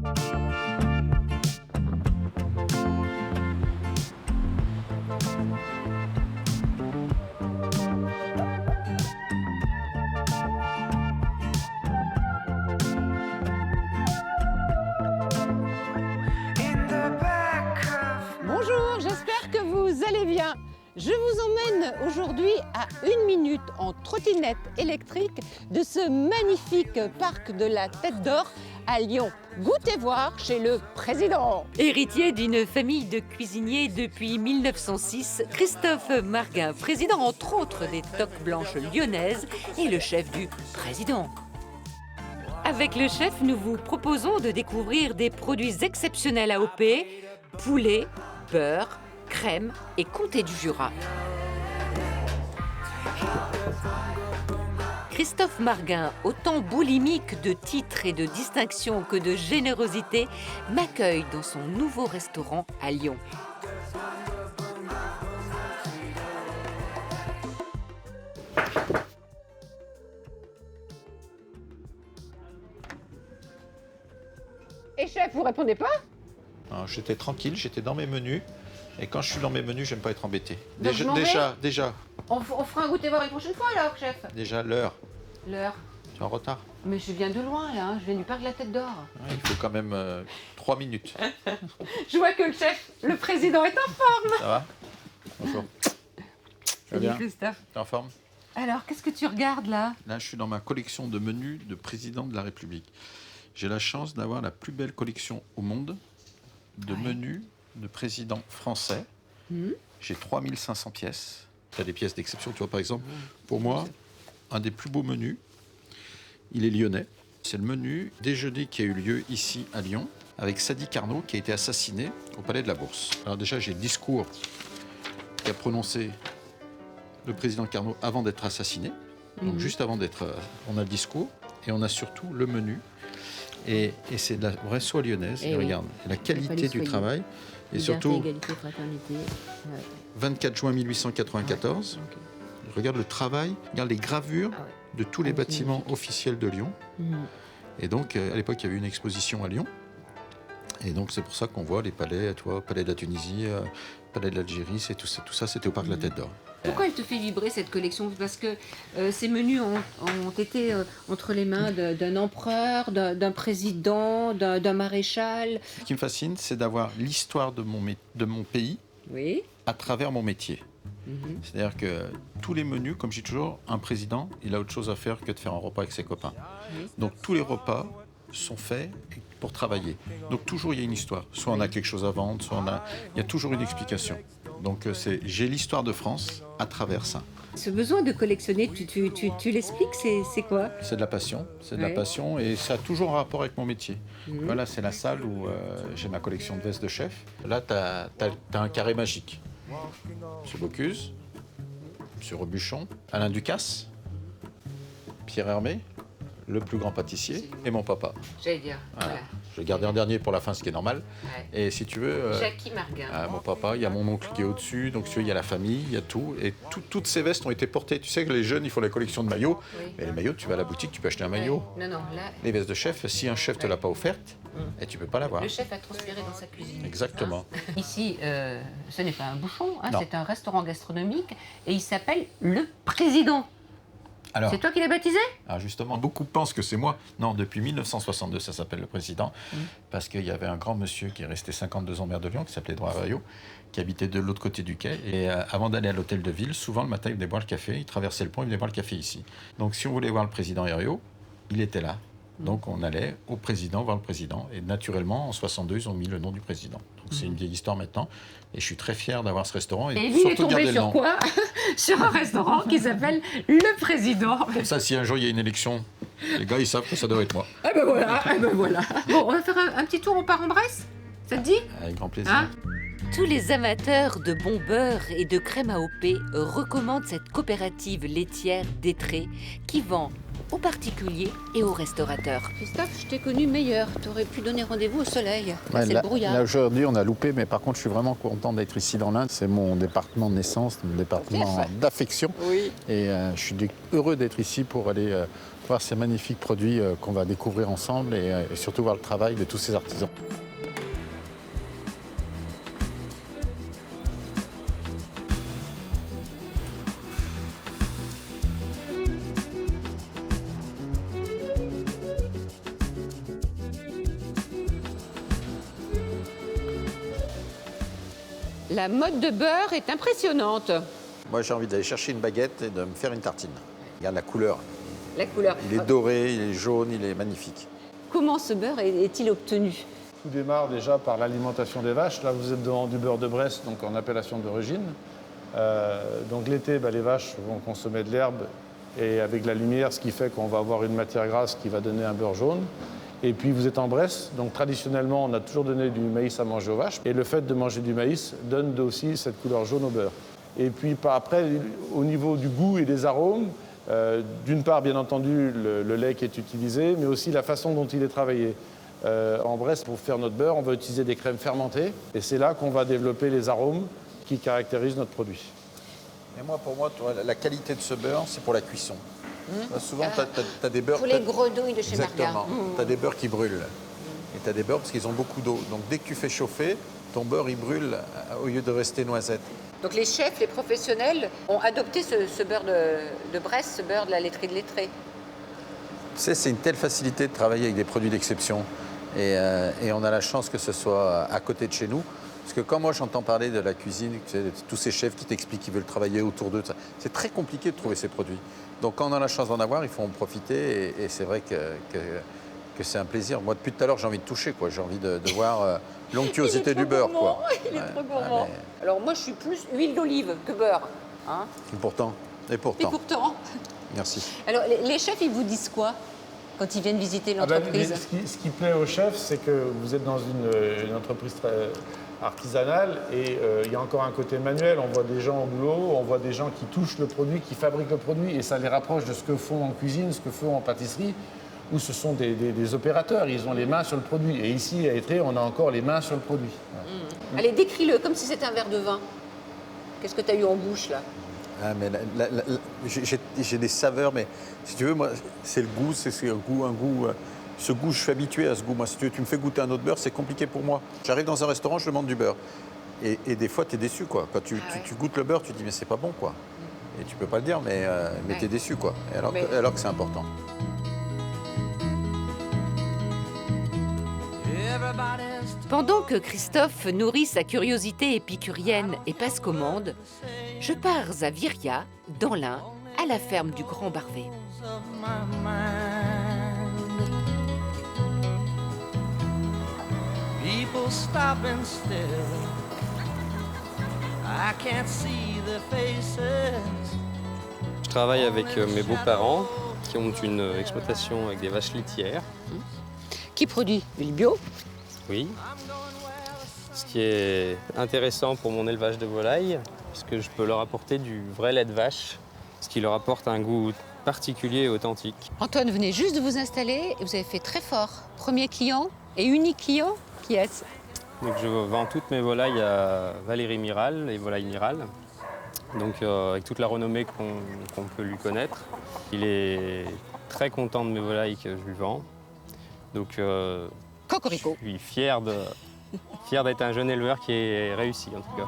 Bonjour, j'espère que vous allez bien. Je vous emmène aujourd'hui à 1 minute en trottinette électrique de ce magnifique parc de la Tête d'Or à Lyon. Goûtez voir chez le président. Héritier d'une famille de cuisiniers depuis 1906, Christophe Marguin, président entre autres des Toques Blanches lyonnaises, est le chef du président. Avec le chef, nous vous proposons de découvrir des produits exceptionnels AOP, poulet, beurre, crème et comté du Jura. Christophe Marguin, autant boulimique de titres et de distinctions que de générosité, m'accueille dans son nouveau restaurant à Lyon. Et chef, vous répondez pas? Alors, j'étais tranquille, j'étais dans mes menus. Et quand je suis dans mes menus, j'aime pas être embêté. Donc je m'en vais. Déjà, On fera un goûter voir une prochaine fois alors, chef. déjà l'heure. L'heure. Tu es en retard. Mais je viens de loin là, je viens du parc de la Tête d'Or. Ouais, il faut quand même 3 minutes. Je vois que le chef, le président est en forme. Ça va? Bonjour. Ça va bien? Christophe. T'es en forme? Alors, qu'est-ce que tu regardes là? Là, je suis dans ma collection de menus de président de la République. J'ai la chance d'avoir la plus belle collection au monde de menus de présidents français. J'ai 3500 pièces. Tu as des pièces d'exception. Tu vois, par exemple, pour moi, un des plus beaux menus, il est lyonnais. C'est le menu déjeuner qui a eu lieu ici à Lyon avec Sadi Carnot qui a été assassiné au Palais de la Bourse. Alors déjà, j'ai le discours qu'a prononcé le président Carnot avant d'être assassiné. Donc juste avant d'être... on a le discours et on a surtout le menu. Et c'est de la vraie soie lyonnaise. Et regarde, et la qualité du travail. Et surtout, égalité, fraternité. Ouais. 24 juin 1894. Ok. Regarde le travail, regarde les gravures de tous les bâtiments magnifique. officiels de Lyon. Et donc, à l'époque, il y avait une exposition à Lyon. Et donc, c'est pour ça qu'on voit les palais, tu vois, palais de la Tunisie, palais de l'Algérie, c'est tout ça, c'était au parc de la Tête d'Or. Pourquoi elle te fait vibrer cette collection? Parce que ces menus ont été entre les mains d'un empereur, d'un président, d'un maréchal. Ce qui me fascine, c'est d'avoir l'histoire de mon pays Oui. à travers mon métier. C'est-à-dire que tous les menus, comme je dis toujours, un président, il a autre chose à faire que de faire un repas avec ses copains. Donc tous les repas sont faits pour travailler. Donc toujours il y a une histoire. Soit on a quelque chose à vendre, soit il y a toujours une explication. Donc j'ai l'histoire de France à travers ça. Ce besoin de collectionner, tu l'expliques, c'est quoi? C'est de la passion, la passion et ça a toujours un rapport avec mon métier. Voilà, c'est la salle où j'ai ma collection de vestes de chef. Là, t'as un carré magique. M. Bocuse, M. Robuchon, Alain Ducasse, Pierre Hermé, le plus grand pâtissier, et mon papa. J'allais dire, voilà. Je vais garder en dernier pour la fin, ce qui est normal. Ouais. Et si tu veux... Jackie Marguin. Mon papa, il y a mon oncle qui est au-dessus, donc il y a la famille, il y a tout. Et toutes ces vestes ont été portées. Tu sais que les jeunes, ils font la collection de maillots. Oui. Mais les maillots, tu vas à la boutique, tu peux acheter un maillot. Non, là, Les vestes de chef, si un chef ne te l'a pas offerte, et tu peux pas l'avoir. le chef a transpiré dans sa cuisine. Exactement. Hein. Ici, ce n'est pas un bouchon, hein, Non. c'est un restaurant gastronomique et il s'appelle Le Président. Alors, C'est toi qui l'as baptisé? alors justement, beaucoup pensent que c'est moi. Non, depuis 1962, ça s'appelle le président, parce qu'il y avait un grand monsieur qui est resté 52 ans maire de Lyon, qui s'appelait Édouard Herriot, qui habitait de l'autre côté du quai. Et avant d'aller à l'hôtel de ville, souvent le matin, il venait boire le café, il traversait le pont, il venait boire le café ici. Donc si on voulait voir le président Herriot, il était là. Donc on allait au président, voir le président. Et naturellement, en 62, ils ont mis le nom du président. Donc c'est une vieille histoire maintenant. Et je suis très fier d'avoir ce restaurant. Et lui, il est surtout de garder tombé le sur nom. quoi? Sur un restaurant qui s'appelle Le Président. Comme ça, si un jour il y a une élection, les gars, ils savent que ça doit être moi. Ah ben voilà, ah ben voilà. Bon, on va faire un petit tour, on part en Bresse? Ça te dit? Avec grand plaisir. Hein? Tous les amateurs de bon beurre et de crème AOP recommandent cette coopérative laitière d'Étré qui vend aux particuliers et aux restaurateurs. Christophe, je t'ai connu meilleur. Tu aurais pu donner rendez-vous au soleil. Là, Ouais, c'est le brouillard. là, aujourd'hui, on a loupé, mais par contre, je suis vraiment content d'être ici dans l'Inde. C'est mon département de naissance, mon département d'affection. Oui. Et je suis heureux d'être ici pour aller voir ces magnifiques produits qu'on va découvrir ensemble et surtout voir le travail de tous ces artisans. La mode de beurre est impressionnante. Moi, j'ai envie d'aller chercher une baguette et de me faire une tartine. Regarde la couleur. La couleur. Il est doré, il est jaune, il est magnifique. Comment ce beurre est-il obtenu? Tout démarre déjà par l'alimentation des vaches. Là, vous êtes devant du beurre de Bresse, donc en appellation d'origine. Donc l'été, les vaches vont consommer de l'herbe et avec la lumière, ce qui fait qu'on va avoir une matière grasse qui va donner un beurre jaune. Et puis vous êtes en Bresse, donc traditionnellement, on a toujours donné du maïs à manger aux vaches. Et le fait de manger du maïs donne aussi cette couleur jaune au beurre. Et puis après, au niveau du goût et des arômes, d'une part, bien entendu, le lait qui est utilisé, mais aussi la façon dont il est travaillé. En Bresse, pour faire notre beurre, on va utiliser des crèmes fermentées. Et c'est là qu'on va développer les arômes qui caractérisent notre produit. Et moi, pour moi, la qualité de ce beurre, c'est pour la cuisson. Souvent, tu as des beurres... Pour les grenouilles de chez Marga. Exactement. Tu as des beurres qui brûlent. Et tu as des beurres parce qu'ils ont beaucoup d'eau. Donc dès que tu fais chauffer, ton beurre, il brûle au lieu de rester noisette. Donc les chefs, les professionnels ont adopté ce beurre de Bresse, ce beurre de la laiterie de Lettré. Tu sais, c'est une telle facilité de travailler avec des produits d'exception. Et on a la chance que ce soit à côté de chez nous. Parce que quand moi j'entends parler de la cuisine, tu sais, tous ces chefs qui t'expliquent qu'ils veulent travailler autour d'eux, c'est très compliqué de trouver ces produits. Donc quand on a la chance d'en avoir, il faut en profiter. Et c'est vrai que c'est un plaisir. Moi, depuis tout à l'heure, j'ai envie de toucher, quoi. J'ai envie de voir l'onctuosité du beurre, quoi. Il est trop gourmand. Alors moi, je suis plus huile d'olive que beurre. Hein. Et pourtant. Et pourtant. Merci. Alors les chefs, ils vous disent quoi quand ils viennent visiter l'entreprise? Ce qui plaît aux chefs, c'est que vous êtes dans une entreprise très artisanale et il y a encore un côté manuel. On voit des gens au boulot, on voit des gens qui touchent le produit, qui fabriquent le produit et ça les rapproche de ce que font en cuisine, ce que font en pâtisserie, où ce sont des opérateurs, ils ont les mains sur le produit. Et ici, à Lettré, on a encore les mains sur le produit. Allez, décris-le comme si c'était un verre de vin. Qu'est-ce que tu as eu en bouche, là? Ah, mais j'ai des saveurs, mais si tu veux, moi, c'est le goût, c'est un goût. Ce goût, je suis habitué à ce goût. Moi, si tu me fais goûter un autre beurre, c'est compliqué pour moi. J'arrive dans un restaurant, je demande du beurre. Et des fois, tu es déçu, quoi. Quand tu goûtes le beurre, tu te dis, mais c'est pas bon, quoi. Et tu peux pas le dire, mais tu es déçu, quoi. Alors que c'est important. Pendant que Christophe nourrit sa curiosité épicurienne et passe commande, je pars à Viria, dans l'Ain, à la ferme du Grand Barvet. Je travaille avec mes beaux-parents qui ont une exploitation avec des vaches laitières. Qui produit du bio? Oui. Ce qui est intéressant pour mon élevage de volailles, puisque je peux leur apporter du vrai lait de vache, ce qui leur apporte un goût particulier et authentique. Antoine, venez juste de vous installer et vous avez fait très fort. Premier client et unique client, qui est-ce? Donc je vends toutes mes volailles à Valérie Miral, les volailles Miral. Donc avec toute la renommée qu'on peut lui connaître. Il est très content de mes volailles que je lui vends. Donc Cocorico. je suis fier d'être un jeune éleveur qui est réussi en tout cas.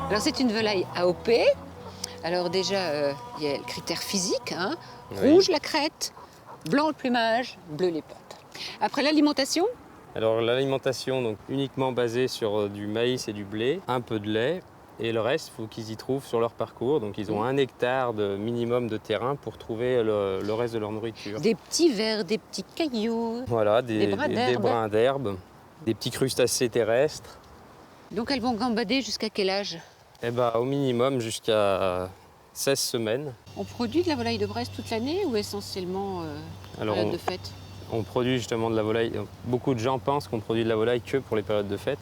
Alors c'est une volaille AOP. Alors déjà, il y a le critère physique, hein. Oui. Rouge la crête, blanc le plumage, bleu les pattes. Après l'alimentation, Alors l'alimentation, donc uniquement basée sur du maïs et du blé, un peu de lait, et le reste, il faut qu'ils y trouvent sur leur parcours. Donc ils ont 1 hectare de minimum de terrain pour trouver le reste de leur nourriture. des petits vers, des petits cailloux. Voilà, Des brins d'herbe, des petits crustacés terrestres. Donc elles vont gambader jusqu'à quel âge? Et au minimum jusqu'à 16 semaines. On produit de la volaille de Bresse toute l'année ou essentiellement Alors, période de fête? On produit justement de la volaille. Beaucoup de gens pensent qu'on produit de la volaille que pour les périodes de fête,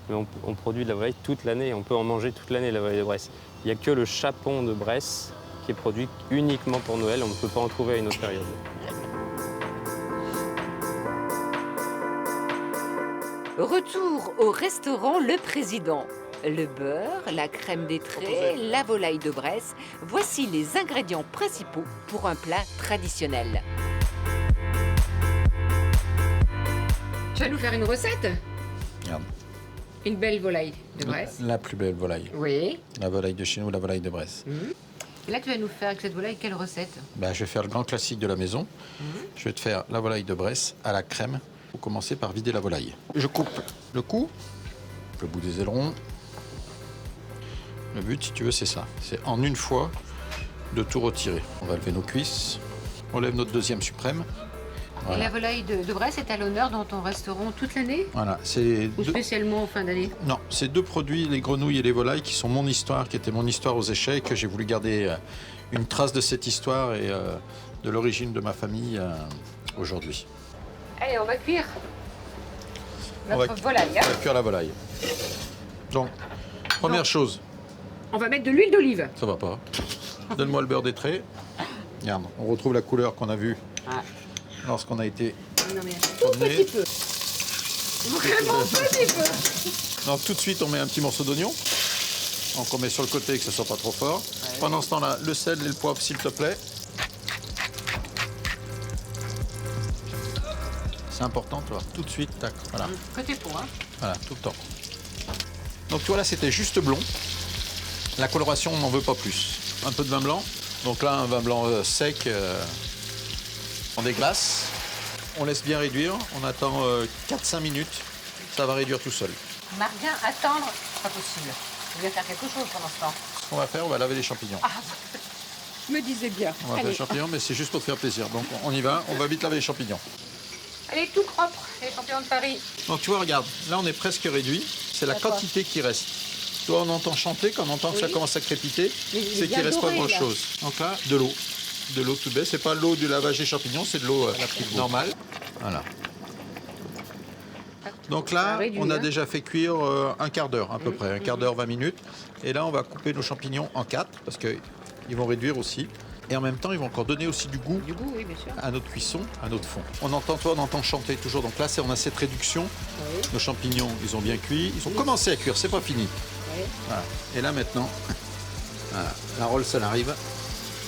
mais on produit de la volaille toute l'année. On peut en manger toute l'année, la volaille de Bresse. Il n'y a que le chapon de Bresse qui est produit uniquement pour Noël. On ne peut pas en trouver à une autre période. Retour au restaurant Le Président. Le beurre, la crème d'étré, la volaille de Bresse, voici les ingrédients principaux pour un plat traditionnel. Tu vas nous faire une recette? Regarde. Une belle volaille de Bresse. La plus belle volaille. Oui. La volaille de chez nous, la volaille de Bresse. Et là, tu vas nous faire avec cette volaille quelle recette? Ben, je vais faire le grand classique de la maison. Je vais te faire la volaille de Bresse à la crème. Il faut commencer par vider la volaille. Je coupe le cou, le bout des ailerons. Le but, si tu veux, c'est ça. C'est en une fois de tout retirer. On va lever nos cuisses. On lève notre deuxième suprême. Et Voilà. la volaille de Bresse est à l'honneur dans ton restaurant toute l'année? Voilà, c'est Ou spécialement en fin d'année? Non, c'est deux produits, les grenouilles et les volailles, qui sont mon histoire, qui était mon histoire aux échecs, que j'ai voulu garder une trace de cette histoire et de l'origine de ma famille aujourd'hui. Allez, on va cuire On va- notre volaille. Hein. On va cuire la volaille. Donc, première chose, On va mettre de l'huile d'olive. ça va pas. Donne-moi le beurre d'étré. Regarde, on retrouve la couleur qu'on a vue Ah. lorsqu'on a été Non mais un tout promené. petit peu. Vraiment petit peu. Donc tout de suite, on met un petit morceau d'oignon. Donc on met sur le côté que ce soit pas trop fort. Pendant ce temps-là, le sel et le poivre, s'il te plaît. C'est important, tu vois. Tout de suite, tac, voilà. Côté pour, hein. Voilà, tout le temps. Donc tu vois, là, c'était juste blond. La coloration, on n'en veut pas plus. Un peu de vin blanc. Donc là, un vin blanc sec. On déglace. On laisse bien réduire. On attend 4-5 minutes. Ça va réduire tout seul. Marguin, attendre, pas possible. Je vais faire quelque chose pendant ce temps. Ce qu'on va faire, on va laver les champignons. Je me disais bien. On va faire les champignons, mais c'est juste pour te faire plaisir. Donc on y va, on va vite laver les champignons. Allez, tout propre, les champignons de Paris. Donc tu vois, regarde, là on est presque réduit. C'est la D'accord. quantité qui reste. Toi, on entend chanter, quand on entend que ça Oui. commence à crépiter, Mais il est c'est qu'il bien reste pas doré, là. grand-chose. Donc là, de l'eau. De l'eau tout bête. C'est pas l'eau du lavage des champignons, c'est de l'eau normale. Voilà. Donc Ça là, réduit, on a hein. déjà fait cuire un quart d'heure à peu près, un quart d'heure, 20 minutes. Et là, on va couper nos champignons en 4 parce qu'ils vont réduire aussi. Et en même temps, ils vont encore donner aussi du goût Du goût, oui, bien sûr. à notre cuisson, à notre fond. On entend chanter toujours. Donc là, on a cette réduction. Oui. Nos champignons, ils ont bien cuit. Ils ont commencé à cuire, c'est pas fini. Oui. Voilà. Et là maintenant, voilà, la roll, ça arrive.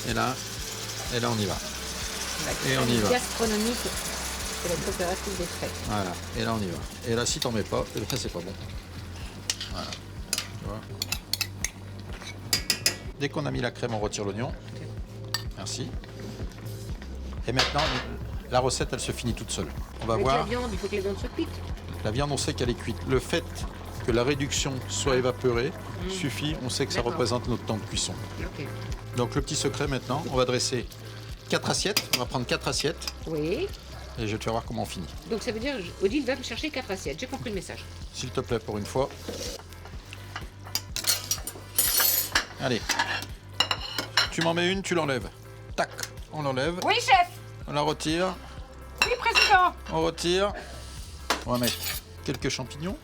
Et là on y va. Et on y va. Gastronomique de la coopérative des frais. Voilà. Et là on y va. Et là, si t'en mets pas, ça c'est pas bon. Voilà. Tu vois. Dès qu'on a mis la crème, on retire l'oignon. Merci. Et maintenant, la recette, elle se finit toute seule. On va Avec voir. la viande, il faut que la viande soit cuite. La viande, on sait qu'elle est cuite. Le fait que la réduction soit évaporée suffit. On sait que ça D'accord. représente notre temps de cuisson. Ok. Donc le petit secret maintenant, on va dresser 4 assiettes. On va prendre 4 assiettes Oui. et je vais te faire voir comment on finit. Donc ça veut dire, Odile va me chercher 4 assiettes. J'ai compris le message. S'il te plaît, pour une fois. Allez. Tu m'en mets une, tu l'enlèves. Tac, on l'enlève. Oui, chef. On la retire. Oui, président. On retire. On va mettre quelques champignons.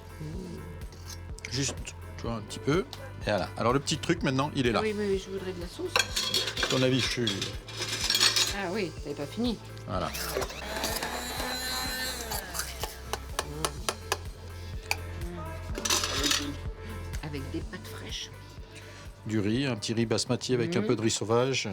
Juste, tu vois, un petit peu. Et voilà. Alors le petit truc maintenant, il est là. Oui, mais je voudrais de la sauce. À ton avis, je suis... Ah oui, ça n'est pas fini. Voilà. Avec des pâtes fraîches. Du riz, un petit riz basmati avec un peu de riz sauvage.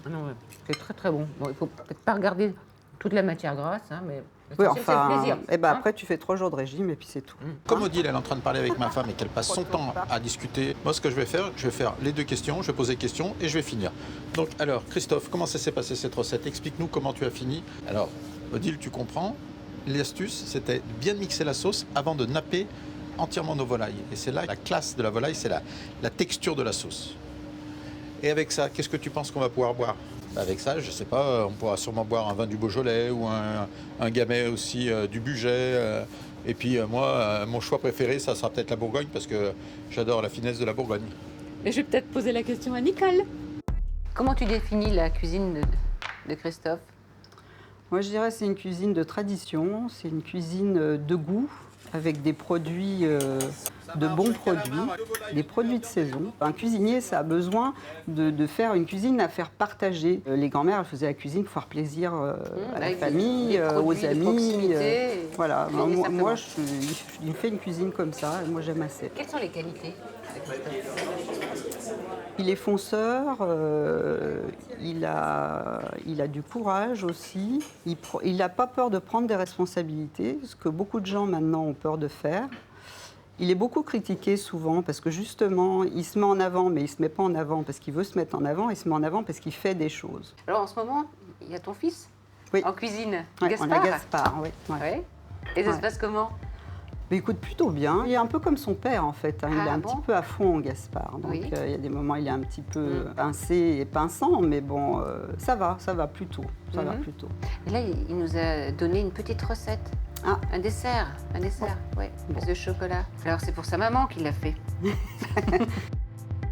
Ah non, ouais, c'est très très bon. Bon, il faut peut-être pas regarder toute la matière grasse, hein, mais Oui, l'essentiel, c'est le enfin, plaisir. et ben hein. après tu fais 3 jours de régime et puis c'est tout. Comme Odile, elle est en train de parler avec ma femme et qu'elle passe son temps à discuter, moi ce que je vais faire les 2 questions, je vais poser des questions et je vais finir. Donc alors, Christophe, comment ça s'est passé cette recette? Explique-nous comment tu as fini. Alors, Odile, tu comprends, l'astuce, c'était bien de mixer la sauce avant de napper entièrement nos volailles. Et c'est là la classe de la volaille, c'est la texture de la sauce. Et avec ça, qu'est-ce que tu penses qu'on va pouvoir boire? Avec ça, je sais pas, on pourra sûrement boire un vin du Beaujolais ou un gamay aussi du Bugey. Et puis moi, mon choix préféré, ça sera peut-être la Bourgogne parce que j'adore la finesse de la Bourgogne. Mais je vais peut-être poser la question à Nicole. Comment tu définis la cuisine de Christophe? Moi je dirais que c'est une cuisine de tradition, c'est une cuisine de goût avec des produits de bons produits, des produits de saison. Un cuisinier, ça a besoin de faire une cuisine à faire partager. Les grand-mères, elles faisaient la cuisine pour faire plaisir à la Avec famille, des produits aux de amis. proximité. Voilà, Mais simplement. moi, il fait une cuisine comme ça, et moi j'aime assez. Quelles sont les qualités de Christophe? Il est fonceur, il a du courage aussi, il n'a pas peur de prendre des responsabilités, ce que beaucoup de gens maintenant ont peur de faire. Il est beaucoup critiqué souvent parce que justement, il se met en avant, mais il ne se met pas en avant parce qu'il veut se mettre en avant, il se met en avant parce qu'il fait des choses. Alors en ce moment, il y a ton fils Oui. en cuisine, Ouais, Gaspard. on a Gaspard, oui. Ouais. Ouais. Et ça se Ouais. passe comment? Mais écoute, plutôt bien. Il est un peu comme son père en fait, hein. Il Ah est un bon petit peu à fond, Gaspard. Donc Oui. il y a des moments, il est un petit peu pincé et pinçant, mais bon, ça va plutôt. Ça va Mhm. plutôt. Et là, il nous a donné une petite recette. Ah. Un dessert, ouais, plus de chocolat. Alors c'est pour sa maman qu'il l'a fait.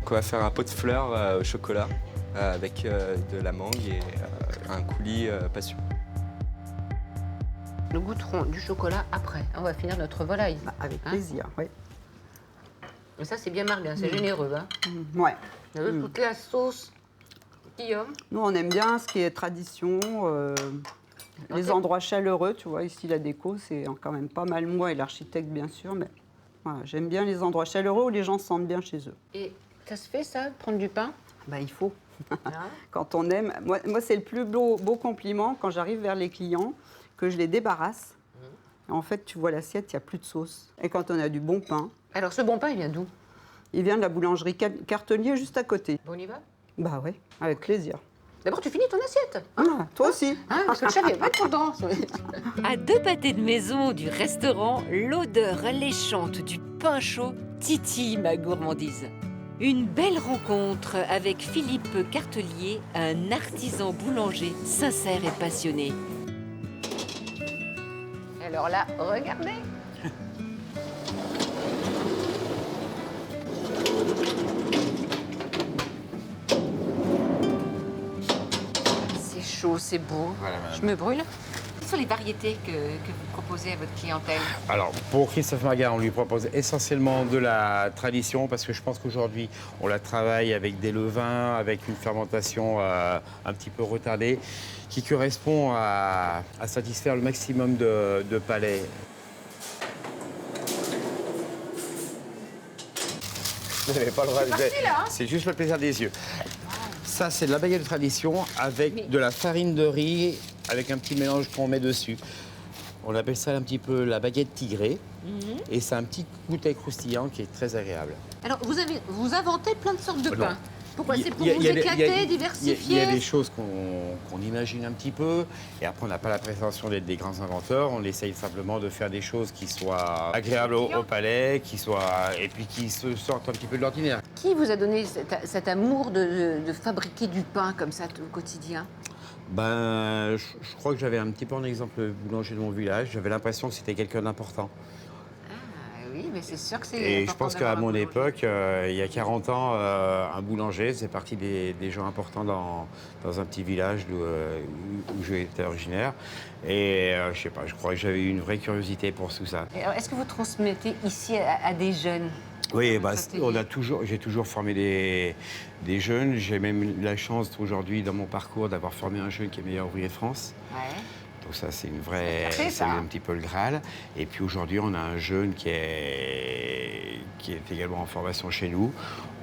On va faire un pot de fleurs au chocolat avec de la mangue et un coulis passion. Nous goûterons du chocolat après. On va finir notre volaille. Bah, avec Hein plaisir, oui. Et ça, c'est bien marguin, c'est généreux. Hein. Ouais. Vous avez toute la sauce. Guillaume. Nous, on aime bien ce qui est tradition, les endroits chaleureux, tu vois. Ici, la déco, c'est quand même pas mal moi et l'architecte, bien sûr, mais voilà, j'aime bien les endroits chaleureux où les gens se sentent bien chez eux. Et ça se fait, ça, de prendre du pain? Bah, il faut. Hein? Quand on aime, moi c'est le plus beau compliment quand j'arrive vers les clients, que je les débarrasse. En fait, tu vois l'assiette, il n'y a plus de sauce. Et quand on a du bon pain, Alors, ce bon pain, il vient d'où? il vient de la boulangerie Cartelier juste à côté. Bon, on y va? Bah oui, avec plaisir. D'abord, tu finis ton assiette. Ah, toi aussi. Hein, parce que le chef, il va pas être content. À 2 pâtés de maison du restaurant, l'odeur alléchante du pain chaud titille ma gourmandise. Une belle rencontre avec Philippe Cartelier, un artisan boulanger sincère et passionné. Alors là, regardez. C'est chaud, c'est beau. Voilà, madame. Je me brûle. Quelles sont les variétés que vous proposez à votre clientèle? Alors, pour Christophe Marga, on lui propose essentiellement de la tradition parce que je pense qu'aujourd'hui, on la travaille avec des levains, avec une fermentation un petit peu retardée qui correspond à satisfaire le maximum de palais. Vous n'avez pas le droit de... C'est juste le plaisir des yeux. Ça, c'est de la baguette de tradition avec de la farine de riz, avec un petit mélange qu'on met dessus. On appelle ça un petit peu la baguette tigrée. Et c'est un petit goûter croustillant qui est très agréable. Alors, vous inventez plein de sortes de Non. pains. Pourquoi? C'est pour Il y a- vous il y a des- éclater, il y a diversifier? des choses qu'on imagine un petit peu. Et après, on n'a pas la prétention d'être des grands inventeurs. On essaye simplement de faire des choses qui soient agréables au palais, et puis qui se sortent un petit peu de l'ordinaire. Qui vous a donné cet amour de fabriquer du pain comme ça au quotidien? Ben, je crois que j'avais un petit peu en exemple le boulanger de mon village. J'avais l'impression que c'était quelqu'un d'important. Ah oui, mais c'est sûr que c'est Et je important pense qu'à d'avoir un mon boulanger. époque, il y a 40 ans, un boulanger faisait partie des gens importants dans un petit village où j'étais originaire. Et je sais pas, je crois que j'avais eu une vraie curiosité pour tout ça. Et alors, est-ce que vous transmettez ici à des jeunes? Oui, Votre atelier. j'ai toujours formé des jeunes. J'ai même eu la chance aujourd'hui dans mon parcours d'avoir formé un jeune qui est meilleur ouvrier de France. Ouais. Donc ça, c'est C'est ça. un petit peu le Graal. Et puis aujourd'hui, on a un jeune qui est également en formation chez nous.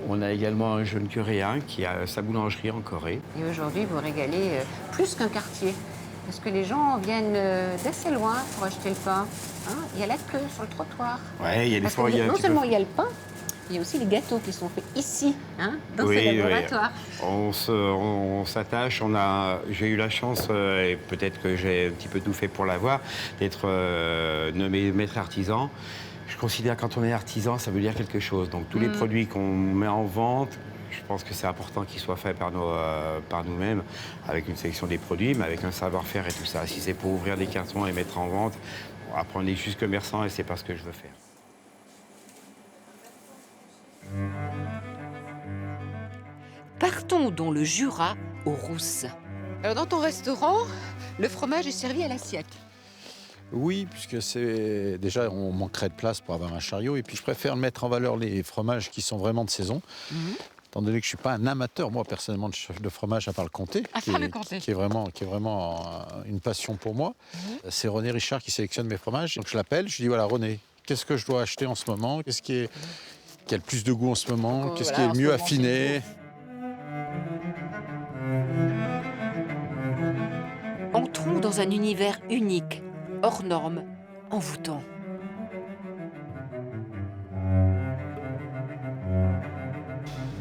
On a également un jeune coréen qui a sa boulangerie en Corée. Et aujourd'hui, vous régalez plus qu'un quartier. Parce que les gens viennent d'assez loin pour acheter le pain. Hein, il y a la queue sur le trottoir. Ouais, il y a des Parce que fois, il y a un non petit peu- seulement il y a le pain, il y a aussi les gâteaux qui sont faits ici, hein, dans Oui, ce oui. laboratoire. On s'attache. J'ai eu la chance, et peut-être que j'ai un petit peu tout fait pour l'avoir, d'être nommé maître artisan. Je considère que quand on est artisan, ça veut dire quelque chose. Donc tous les produits qu'on met en vente, je pense que c'est important qu'ils soient faits par nous-mêmes, avec une sélection des produits, mais avec un savoir-faire et tout ça. Si c'est pour ouvrir des cartons et mettre en vente, après on est juste commerçant et c'est pas ce que je veux faire. Partons dans le Jura, aux Rousses. Alors dans ton restaurant, le fromage est servi à l'assiette. Oui, puisque c'est déjà on manquerait de place pour avoir un chariot, et puis je préfère mettre en valeur les fromages qui sont vraiment de saison. Étant donné que je ne suis pas un amateur, moi, personnellement, de fromage, à part le comté, qui est vraiment une passion pour moi. C'est René Richard qui sélectionne mes fromages. Donc je l'appelle, je lui dis, voilà, René, qu'est-ce que je dois acheter en ce moment? Qu'est-ce qui a le plus de goût en ce moment? Qu'est-ce qui est le mieux affiné? Entrons dans un univers unique, hors norme, envoûtant.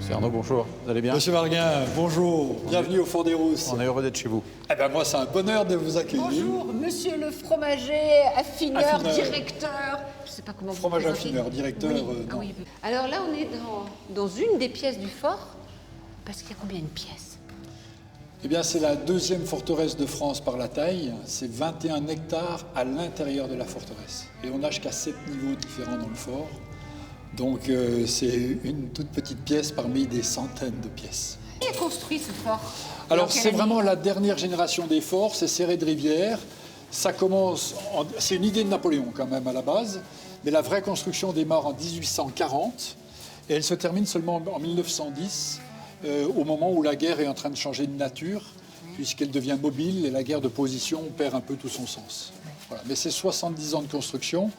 C'est Arnaud, bonjour. Vous allez bien? Monsieur Marguin, bonjour. Bienvenue au Fort des Rousses. On est heureux d'être chez vous. Eh ben moi, c'est un bonheur de vous accueillir. Bonjour, monsieur le fromager, affineur, Affineur. directeur. Je ne sais pas comment vous Fromage présenter. affineur, directeur. Oui. Non. Oui. Alors là, on est dans une des pièces du fort. Parce qu'il y a combien de pièces? Eh bien, c'est la deuxième forteresse de France par la taille. C'est 21 hectares à l'intérieur de la forteresse. Et on a jusqu'à 7 niveaux différents dans le fort. Donc, c'est une toute petite pièce parmi des centaines de pièces. Qui a construit ce fort? Alors, c'est vraiment la dernière génération des forts, c'est Serré de Rivière. Ça commence, c'est une idée de Napoléon quand même à la base, mais la vraie construction démarre en 1840 et elle se termine seulement en 1910, au moment où la guerre est en train de changer de nature, puisqu'elle devient mobile et la guerre de position perd un peu tout son sens. Voilà. Mais c'est 70 ans de construction.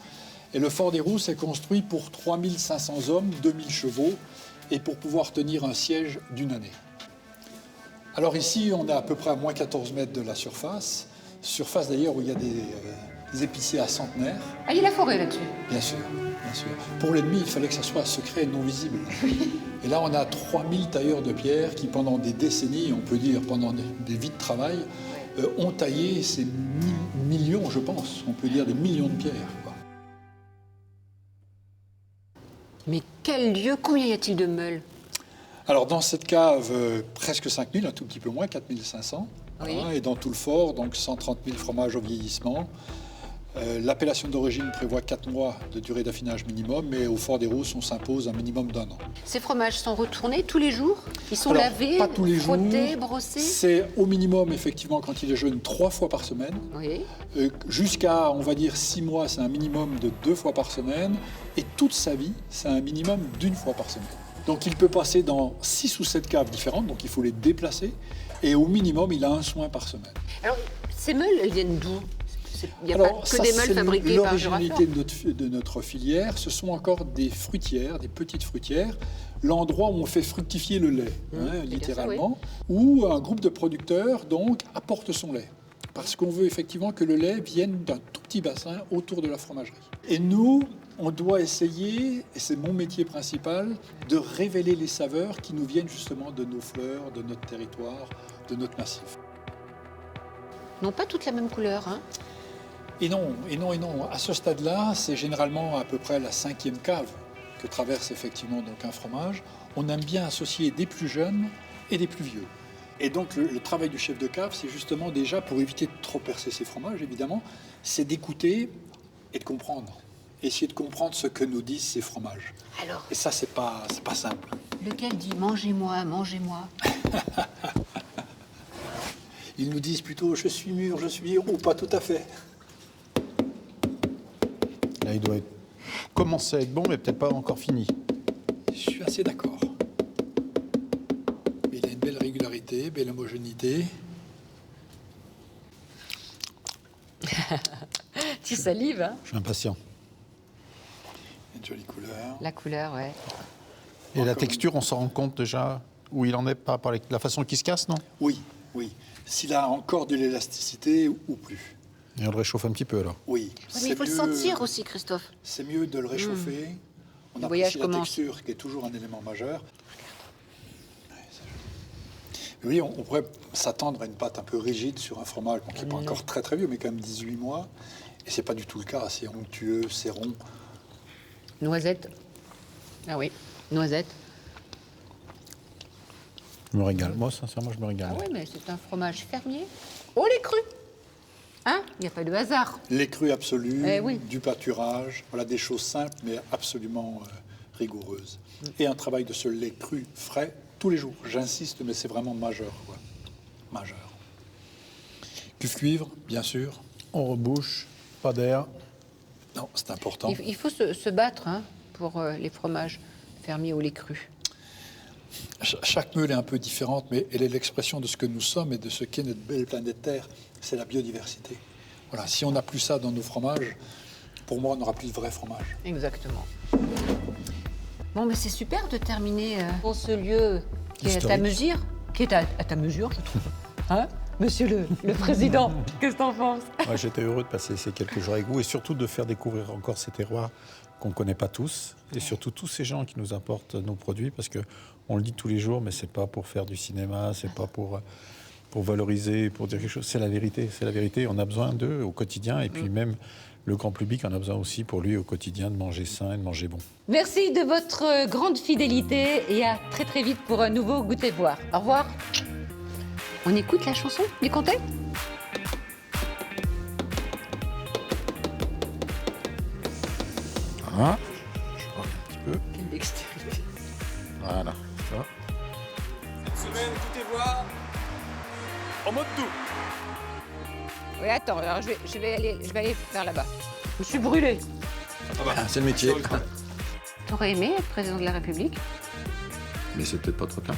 Et le Fort des Rousses est construit pour 3500 hommes, 2000 chevaux, et pour pouvoir tenir un siège d'une année. Alors ici, on est à peu près à moins 14 mètres de la surface d'ailleurs où il y a des épiciers à centenaire. Ah, il y a la forêt là-dessus. Bien sûr, bien sûr. Pour l'ennemi, il fallait que ça soit secret et non visible. Et là, on a 3000 tailleurs de pierre qui, pendant des décennies, on peut dire pendant des vies de travail, ont taillé ces millions, je pense, on peut dire des millions de pierres, quoi. Mais quel lieu, combien y a-t-il de meules? Alors dans cette cave, presque 5000, un tout petit peu moins, 4500. Oui. Voilà, et dans tout le fort, donc 130 000 fromages au vieillissement. L'appellation d'origine prévoit 4 mois de durée d'affinage minimum, mais au Fort des Rousses, on s'impose un minimum d'1 an. Ces fromages sont retournés tous les jours? Ils sont Alors, lavés, pas tous les frottés, jours. brossés? C'est au minimum, effectivement, quand il est jeune, 3 fois par semaine. Oui. Jusqu'à, on va dire, 6 mois, c'est un minimum de 2 fois par semaine. Et toute sa vie, c'est un minimum d'1 fois par semaine. Donc il peut passer dans 6 ou 7 caves différentes, donc il faut les déplacer. Et au minimum, il a un soin par semaine. Alors, ces meules, elles viennent d'où? Il n'y a Alors, pas ça, que des meules c'est fabriquées par l'originalité Jurafor. de notre filière. Ce sont encore des fruitières, des petites fruitières, l'endroit où on fait fructifier le lait, littéralement, où un groupe de producteurs donc apporte son lait. Parce qu'on veut effectivement que le lait vienne d'un tout petit bassin autour de la fromagerie. Et nous, on doit essayer, et c'est mon métier principal, de révéler les saveurs qui nous viennent justement de nos fleurs, de notre territoire, de notre massif. Non, pas toutes la même couleur, hein? Et non. À ce stade-là, c'est généralement à peu près la 5e cave que traverse effectivement donc un fromage. On aime bien associer des plus jeunes et des plus vieux. Et donc le travail du chef de cave, c'est justement déjà, pour éviter de trop percer ses fromages, évidemment, c'est d'écouter et de comprendre. Essayer de comprendre ce que nous disent ces fromages. Alors, Et ça, c'est pas simple. lequel dit « mangez-moi, mangez-moi » Ils nous disent plutôt « je suis mûr » ou pas tout à fait. Là, il doit commencer à être bon, mais peut-être pas encore fini. Je suis assez d'accord. Mais il a une belle régularité, belle homogénéité. Tu salives, hein? Je suis impatient. Une jolie couleur. La couleur, ouais. Et la texture, on s'en rend compte déjà où il en est par rapport à la façon qu'il se casse, non? Oui. S'il a encore de l'élasticité ou plus. Et on le réchauffe un petit peu alors. Oui. Ouais, mais il faut le sentir aussi, Christophe. C'est mieux de le réchauffer. On Le voyage apprécie la commence. texture, qui est toujours un élément majeur. Oui, on pourrait s'attendre à une pâte un peu rigide sur un fromage qui n'est pas encore très très vieux, mais quand même 18 mois. Et c'est pas du tout le cas. C'est onctueux, c'est rond. Noisette. Ah oui, noisette. Je me régale. Moi, sincèrement, je me régale. Ah oui, mais c'est un fromage fermier. Oh, les crus! Hein? Il n'y a pas de hasard. Les crus absolus, Eh oui. du pâturage, voilà des choses simples mais absolument rigoureuses. Et un travail de ce lait cru, frais, tous les jours. J'insiste, mais c'est vraiment majeur, quoi. Majeur. Cuve cuivre, bien sûr. On rebouche. Pas d'air. Non, c'est important. Il faut se battre hein, pour les fromages fermiers au lait cru. Chaque meule est un peu différente, mais elle est l'expression de ce que nous sommes et de ce qu'est notre belle planète Terre. C'est la biodiversité. Voilà, si on n'a plus ça dans nos fromages, pour moi, on n'aura plus de vrai fromage. Exactement. Bon, mais c'est super de terminer dans ce lieu qui est à ta mesure, je trouve. Hein, monsieur le président, qu'est-ce que t'en penses? Ouais, j'étais heureux de passer ces quelques jours avec vous et surtout de faire découvrir encore ces terroirs qu'on ne connaît pas tous et surtout tous ces gens qui nous apportent nos produits parce qu'on le dit tous les jours, mais c'est pas pour faire du cinéma, c'est pas pour valoriser, pour dire quelque chose. C'est la vérité, c'est la vérité. On a besoin d'eux au quotidien et puis même le grand public en a besoin aussi pour lui au quotidien de manger sain et de manger bon. Merci de votre grande fidélité et à très très vite pour un nouveau Goûter Voir. Au revoir. On écoute la chanson du Comté ? Voilà. Je reviens un petit peu. Quelle dextérité. Voilà. Ça. Cette semaine, Goûter Voir en mode doux. Oui, attends, alors je vais aller vers là-bas. Je suis brûlée. Ah, c'est le métier. T'aurais aimé être président de la République ? Mais c'est peut-être pas trop tard.